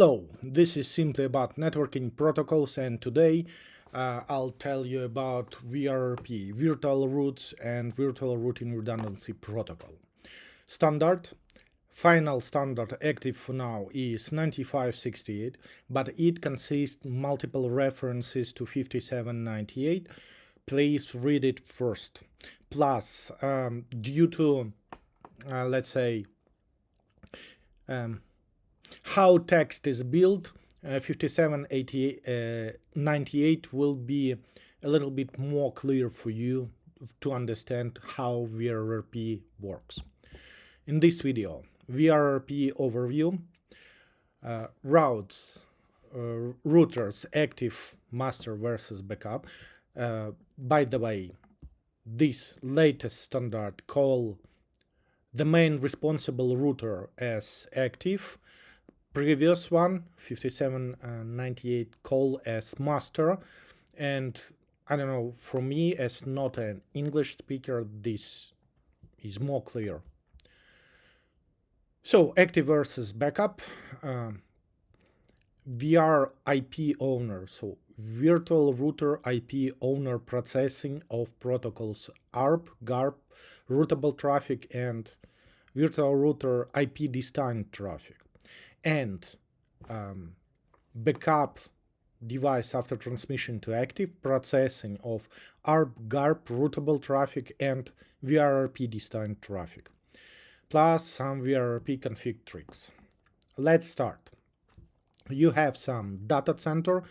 Hello, this is simply about networking protocols, and today I'll tell you about VRRP, Virtual Routes and Virtual Routing Redundancy Protocol. Final standard active for now is 9568, but it consists multiple references to 5798. Please read it first. Plus, due to, let's say, how text is built, 5798 will be a little bit more clear for you to understand how VRRP works. In this video, VRRP overview, routes, routers, active, master versus backup. By the way, this latest standard call the main responsible router as active, previous one 5798 call as master, and I don't know, for me as not an English speaker this is more clear. So active versus backup, VRIP owner, so virtual router IP owner processing of protocols ARP, GARP, routable traffic, and virtual router IP destined traffic, and backup device after transmission to active, processing of ARP, GARP, routable traffic, and VRRP destined traffic, plus some VRRP config tricks. Let's start. You have some data center,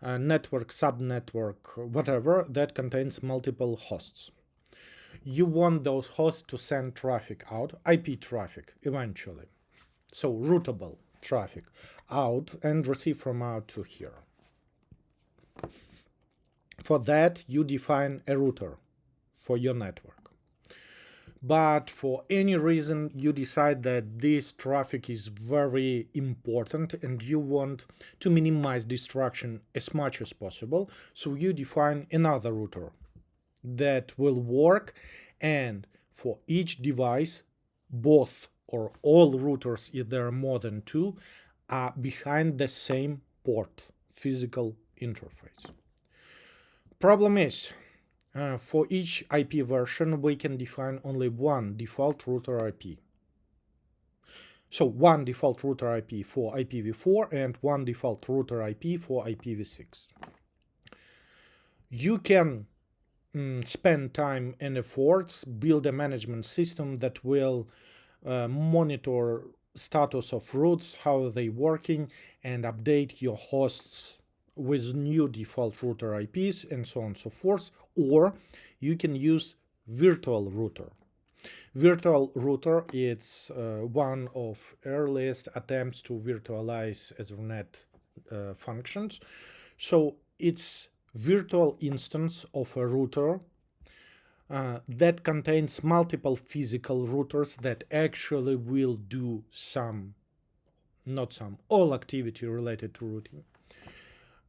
network, subnetwork, whatever, that contains multiple hosts. You want those hosts to send traffic out, IP traffic, eventually. So routable traffic out and receive from out to here. For that, you define a router for your network. But for any reason, you decide that this traffic is very important and you want to minimize distraction as much as possible. So you define another router that will work, and for each device, both or all routers, if there are more than two, are behind the same port physical interface. Problem is, for each IP version, we can define only one default router IP. So one default router IP for IPv4 and one default router IP for IPv6. You can spend time and efforts, build a management system that will monitor status of routes, how they working, and update your hosts with new default router IPs and so on and so forth. Or you can use virtual router. Virtual router is one of earliest attempts to virtualize Ethernet functions. So it's virtual instance of a router that contains multiple physical routers that actually will do all activity related to routing.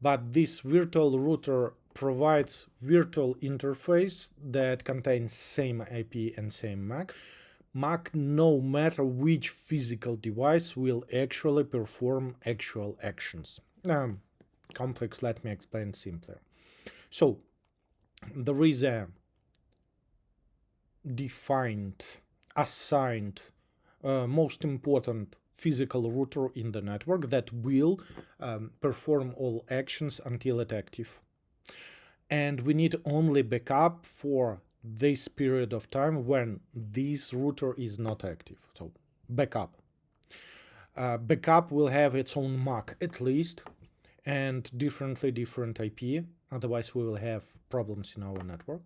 But this virtual router provides virtual interface that contains same IP and same MAC, no matter which physical device will actually perform actual actions. Complex, let me explain simpler. So there is a defined, assigned, most important physical router in the network that will perform all actions until it's active. And we need only backup for this period of time when this router is not active. So backup. Backup will have its own MAC at least, and different IP, otherwise we will have problems in our network.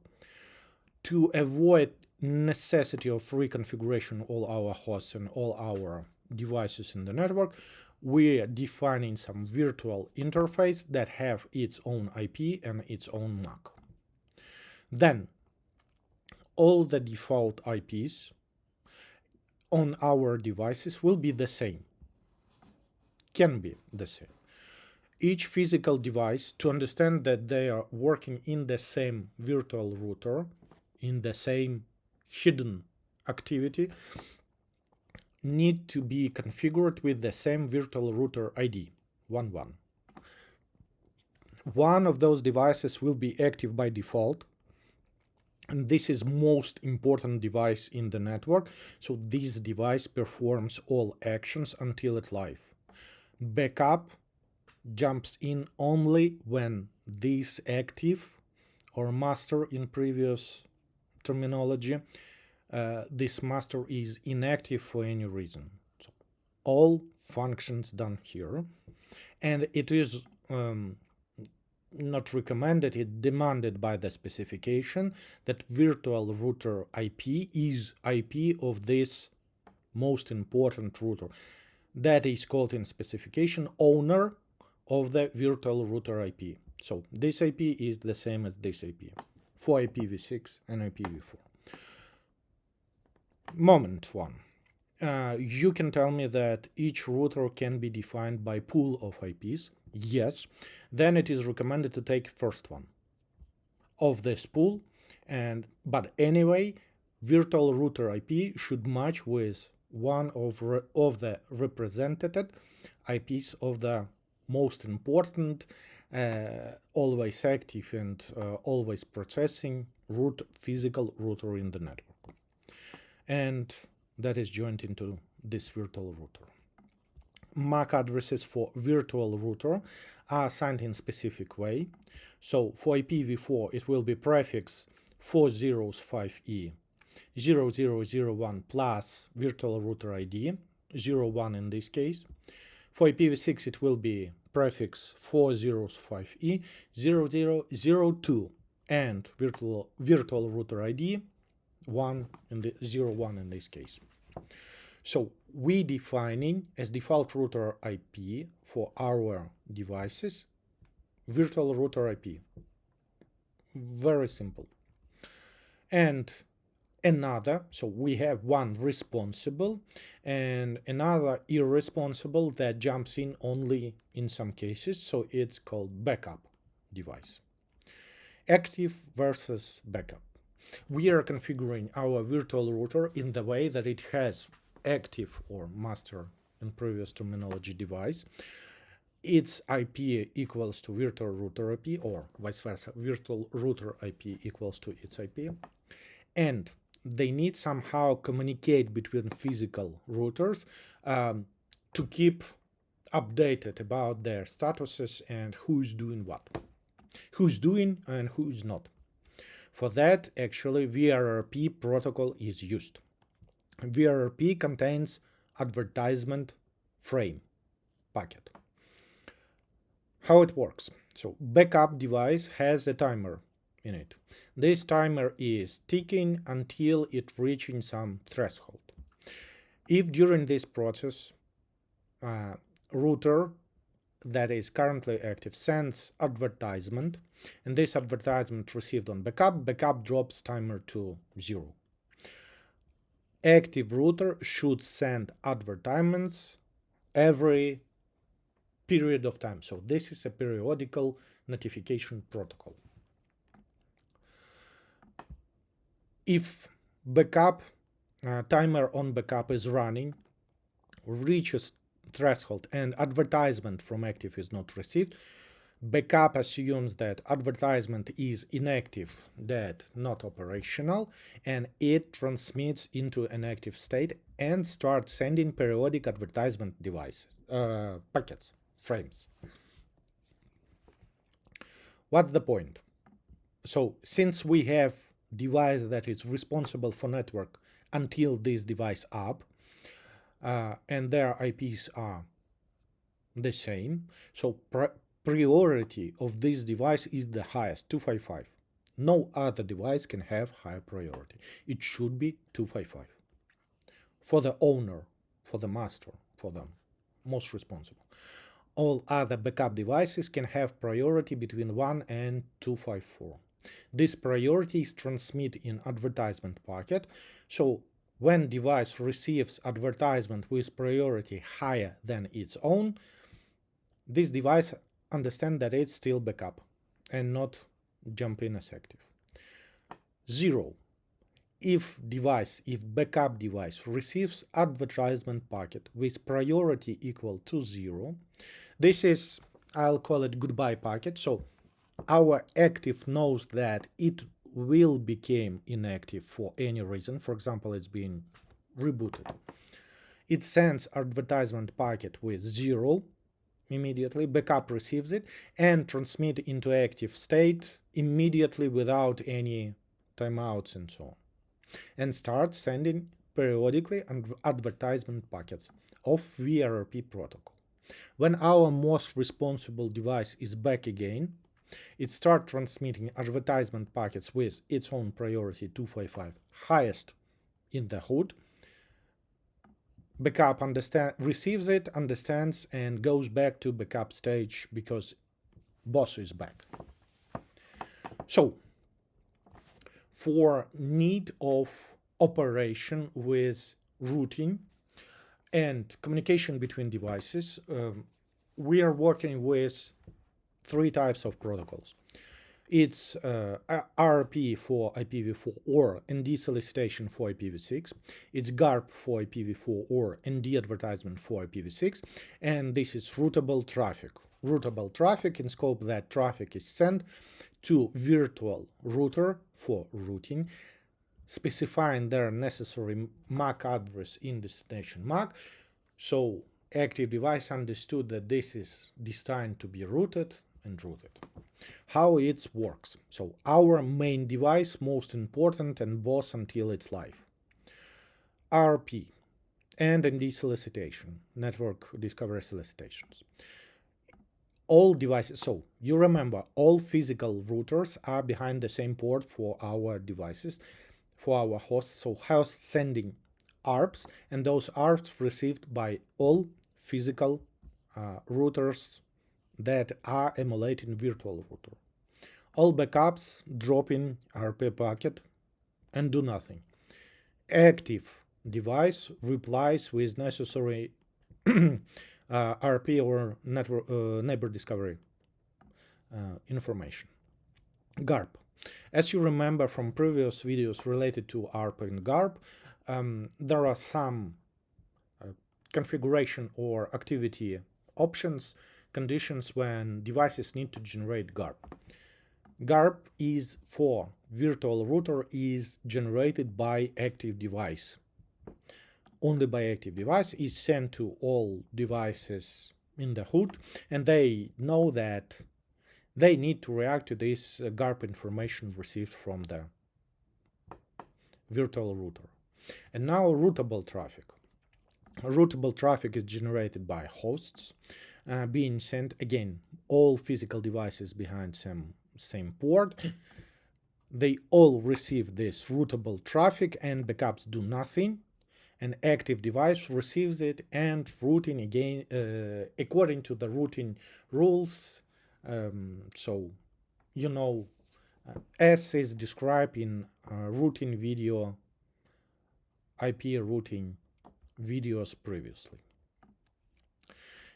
To avoid necessity of reconfiguration all our hosts and all our devices in the network, we're defining some virtual interface that have its own IP and its own MAC. Then all the default IPs on our devices will be the same, can be the same. Each physical device, to understand that they are working in the same virtual router, in the same hidden activity, need to be configured with the same virtual router ID. 1. One of those devices will be active by default, and this is most important device in the network, so this device performs all actions until it live. Backup jumps in only when this active or master in previous terminology, this master is inactive for any reason. So all functions done here, and it is not recommended, it's demanded by the specification that virtual router IP is IP of this most important router. That is called in specification owner of the virtual router IP. So this IP is the same as this IP for IPv6 and IPv4. Moment 1. You can tell me that each router can be defined by pool of IPs. Yes. Then it is recommended to take first one of this pool, but anyway, virtual router IP should match with one of the represented IPs of the most important, always active and always processing physical router in the network, and that is joined into this virtual router. MAC addresses for virtual router are assigned in specific way. So for IPv4 it will be prefix 405E 0001 plus virtual router ID 01 in this case. For IPv6 it will be prefix 405E 0002 and virtual router ID 01 in this case. So we defining as default router IP for our devices virtual router IP. Very simple. And another, so we have one responsible and another irresponsible that jumps in only in some cases, so it's called backup device. Active versus backup. We are configuring our virtual router in the way that it has active or master in previous terminology device. Its IP equals to virtual router IP, or vice versa, virtual router IP equals to its IP, and they need somehow communicate between physical routers to keep updated about their statuses and who's doing what, who's doing and who's not. For that, actually, VRRP protocol is used. VRRP contains advertisement frame packet. How it works? So backup device has a timer in it. This timer is ticking until it reaching some threshold. If during this process router that is currently active sends advertisement, and this advertisement received on backup drops timer to 0. Active router should send advertisements every period of time. So this is a periodical notification protocol. If backup timer on backup is running, reaches threshold and advertisement from active is not received, backup assumes that advertisement is inactive, that not operational, and it transmits into an active state and starts sending periodic advertisement devices, packets, frames. What's the point? So since we have device that is responsible for network until this device up, and their IPs are the same, so priority of this device is the highest, 255. No other device can have higher priority. It should be 255 for the owner, for the master, for the most responsible. All other backup devices can have priority between 1 and 254. This priority is transmitted in advertisement packet, so when device receives advertisement with priority higher than its own, this device understand that it's still backup and not jump in as active. 0. If backup device receives advertisement packet with priority equal to 0, This is, I'll call it goodbye packet. So our active knows that it will become inactive for any reason. For example, it's being rebooted. It sends advertisement packet with 0 immediately, backup receives it, and transmit into active state immediately without any timeouts and so on, and starts sending periodically advertisement packets of VRRP protocol. When our most responsible device is back again, it starts transmitting advertisement packets with its own priority 255 highest in the hood. Backup receives it, understands, and goes back to backup stage because boss is back. So, for need of operation with routing and communication between devices, we are working with 3 types of protocols. It's RP for IPv4 or ND solicitation for IPv6. It's GARP for IPv4 or ND advertisement for IPv6. And this is routable traffic. Routable traffic in scope that traffic is sent to virtual router for routing, specifying their necessary MAC address in destination MAC. So active device understood that this is destined to be routed and routed. How it works. So our main device, most important and boss until its life. RP and ND solicitation, network discovery solicitations. All devices, so you remember, all physical routers are behind the same port for our devices, for our hosts. So hosts sending ARPs, and those ARPs received by all physical routers that are emulating virtual router. All backups drop in RP packet and do nothing. Active device replies with necessary RP or network, neighbor discovery information. GARP. As you remember from previous videos related to ARP and GARP, there are some configuration or activity options, conditions when devices need to generate GARP. GARP is for virtual router is generated by active device. Only by active device is sent to all devices in the hood, and they know that they need to react to this GARP information received from the virtual router. And now routable traffic. Routable traffic is generated by hosts, being sent, again, all physical devices behind same port. They all receive this routable traffic and backups do nothing. An active device receives it and routing again according to the routing rules. So, you know, as is described in routing video, IP routing videos previously.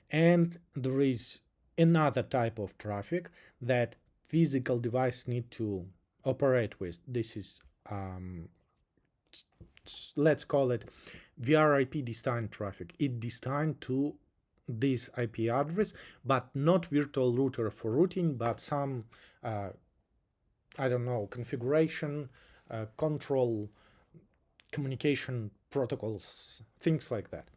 And there is another type of traffic that physical device need to operate with. This is let's call it VRRP destined traffic. It destined to this IP address, but not virtual router for routing, but some I don't know, configuration, control, communication protocols, things like that.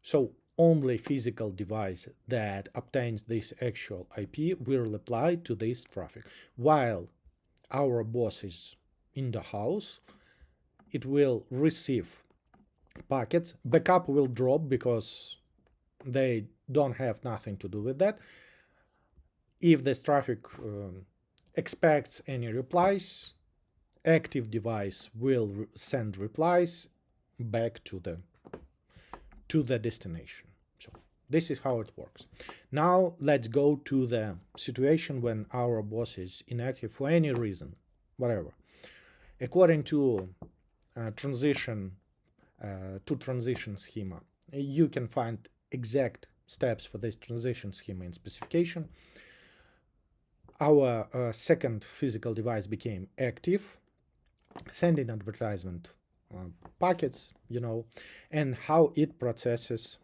So only physical device that obtains this actual IP will apply to this traffic. While our boss is in the house, it will receive packets. Backup will drop because they don't have nothing to do with that. If this traffic expects any replies, active device will send replies back to the destination. So this is how it works. Now let's go to the situation when our boss is inactive for any reason, whatever. According to transition schema, you can find exact steps for this transition schema in specification. Our second physical device became active, sending advertisement packets, and how it processes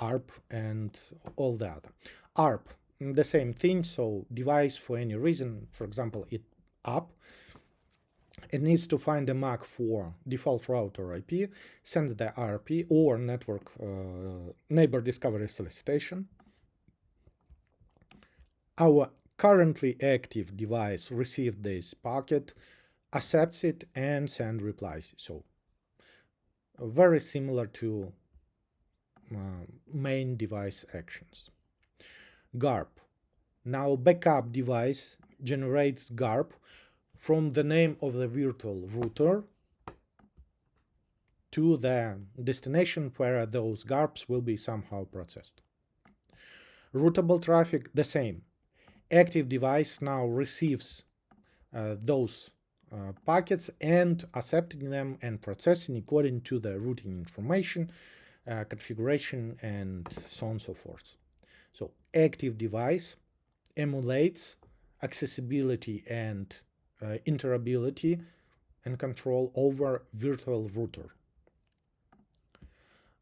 ARP and all the other. ARP, the same thing, so device for any reason, for example, it up, it needs to find a MAC for default router IP, send the RP or network neighbor discovery solicitation. Our currently active device received this packet, accepts it, and send replies. So very similar to main device actions. GARP. Now backup device generates GARP from the name of the virtual router to the destination where those GARPs will be somehow processed. Routable traffic, the same. Active device now receives those packets and accepting them and processing according to the routing information, configuration, and so on and so forth. So active device emulates accessibility and interoperability and control over virtual router.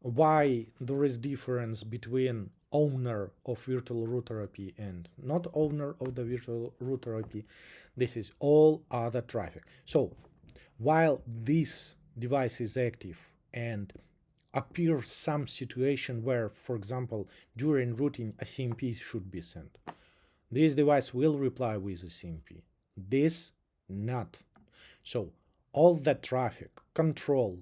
Why there is difference between owner of virtual router IP and not owner of the virtual router IP? This is all other traffic. So while this device is active and appears some situation where, for example, during routing a CMP should be sent, this device will reply with a CMP. This not. So all that traffic, control,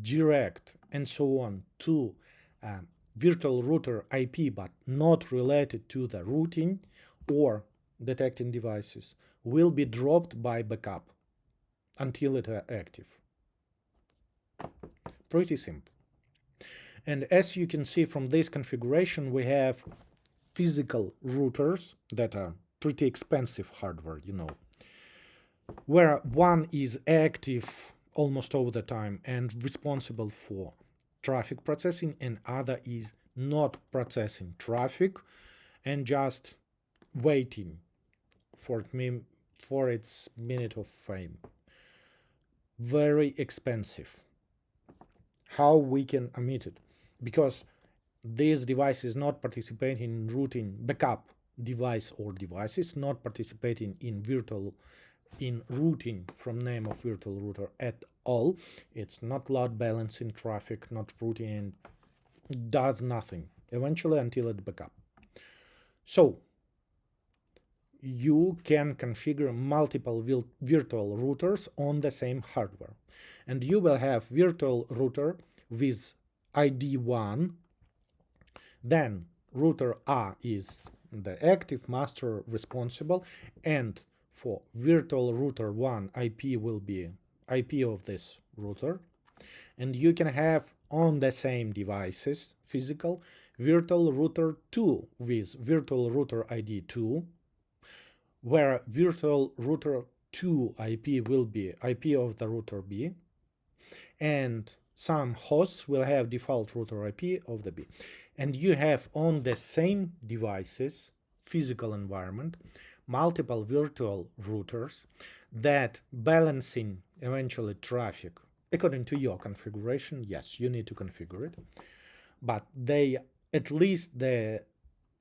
direct, and so on to virtual router IP but not related to the routing or detecting devices will be dropped by backup until it is active. Pretty simple. And as you can see from this configuration, we have physical routers that are pretty expensive hardware, where one is active almost all the time and responsible for traffic processing, and other is not processing traffic and just waiting for its minute of fame. Very expensive. How we can omit it? Because this device is not participating in routing, backup device or devices not participating in routing from name of virtual router at all. It's not load balancing traffic, not routing, does nothing eventually until it backup. So you can configure multiple virtual routers on the same hardware, and you will have virtual router with ID 1. Then router A is the active master responsible, and for virtual router 1 IP will be IP of this router. And you can have on the same devices physical virtual router 2 with virtual router ID 2, where virtual router 2 IP will be IP of the router B, and some hosts will have default router IP of the B. And you have on the same devices, physical environment, multiple virtual routers that balancing eventually traffic according to your configuration. Yes, you need to configure it, but at least the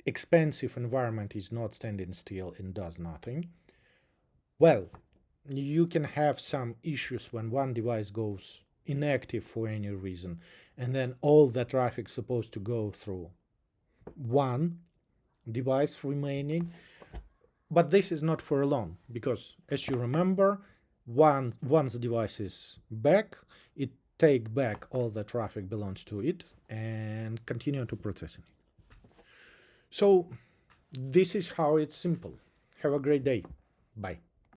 expensive environment is not standing still and does nothing. Well, you can have some issues when one device goes inactive for any reason, and then all the traffic supposed to go through one device remaining. But this is not for long, because as you remember, once the device is back, it take back all the traffic belongs to it and continue to processing it. So this is how it's simple. Have a great day. Bye.